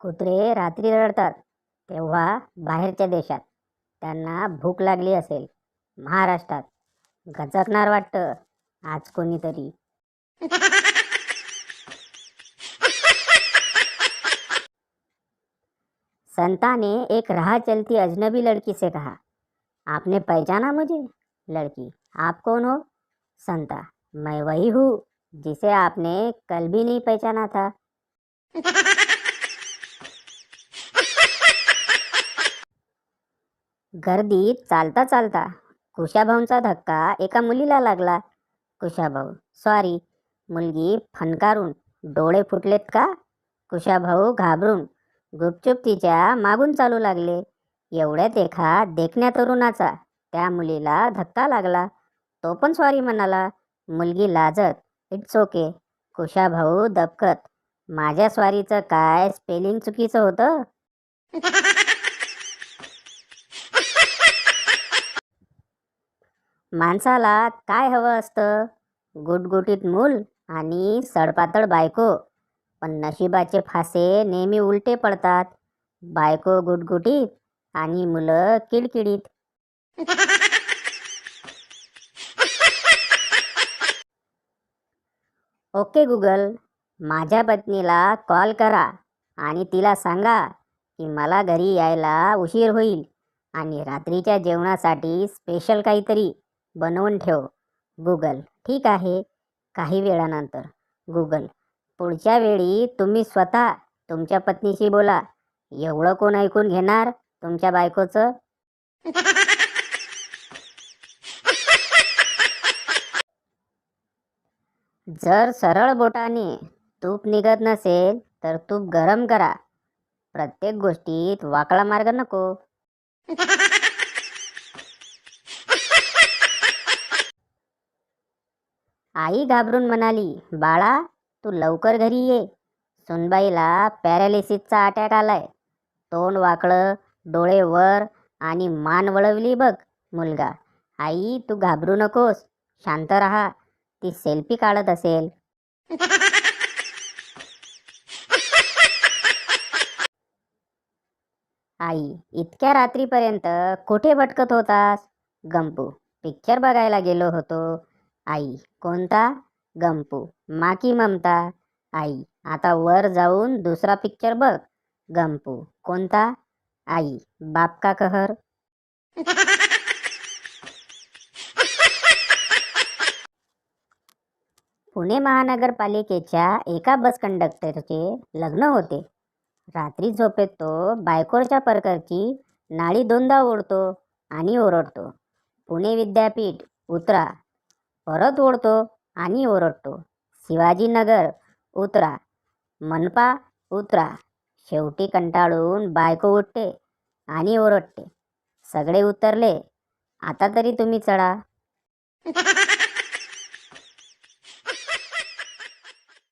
कुत्रे रात्री रडतात तेव्हा बाहेरच्या देशात त्यांना भूक लागली असेल. महाराष्ट्रात गचकणार वाटतं आज कोणीतरी. संता ने एक राह चलती अजनबी लड़की से कहा, आपने पहचाना मुझे? लड़की, आप कौन हो? संता, मैं वही हूँ जिसे आपने कल भी नहीं पहचाना था. गर्दीत चालता चालता कुशाभाऊंचा धक्का एका मुलीला लागला. कुशाभाऊ, सॉरी. मुलगी फणकारून, डोळे फुटलेत का? कुशाभाऊ घाबरून गुपचूप तिच्या मागून चालू लागले. एवढ्यात एका देखण्या तरुणाचा त्या मुलीला धक्का लागला. तो पण सॉरी म्हणाला. मुलगी लाजत, इट्स ओके. कुशाभाऊ दबकत, माझ्या स्वारीचं काय स्पेलिंग चुकीचं होतं. माणसाला काय हवं असतं? गुटगुटीत मूल आणि सडपातळ बायको. पण नशिबाचे फासे नेहमी उलटे पडतात. बायको गुटगुटीत आणि मुलं किडकिडीत. ओके गुगल, माझ्या पत्नीला कॉल करा आणि तिला सांगा की मला घरी यायला उशीर होईल आणि रात्रीच्या जेवणासाठी स्पेशल काहीतरी बनवून ठेव. गुगल, ठीक आहे. काही वेळानंतर गुगल, पुढच्या वेळी तुम्ही स्वतः तुमच्या पत्नीशी बोला. एवढं कोण ऐकून घेणार तुमच्या बायकोचं? जर सरळ बोटाने तूप निघत नसेल तर तूप गरम करा. प्रत्येक गोष्टीत वाकळा मार्ग नको. आई घाबरून म्हणाली, बाळा तू लवकर घरी ये. सुनबाईला पॅरालिसिसचा अटॅक आलाय. तोंड वाकळं, डोळे वर आणि मान वळवली बघ. मुलगा, आई तू घाबरू नकोस, शांत राहा. ती सेल्फी काढत असेल. आई, इतक्या रात्रीपर्यंत कुठे भटकत होतास? गंपू, पिक्चर बघायला गेलो होतो. आई, कोणता? गंपू, माँ की ममता. आई, आता वर जाऊन दुसरा पिक्चर बघ. गंपू, कोणता? आई, बाप का कहर. पुणे महानगरपालिकेच्या एका बस कंडक्टरचे लग्न होते. रात्री झोपेत तो बायकोच्या परकरची नाळी दोनदा ओढतो आणि ओरडतो, पुणे विद्यापीठ उतरा. परत ओढतो आणि ओरडतो, शिवाजीनगर उतरा, मनपा उतरा. शेवटी कंटाळून बायको उठते आणि ओरडते, सगळे उतरले, आता तरी तुम्ही चढा.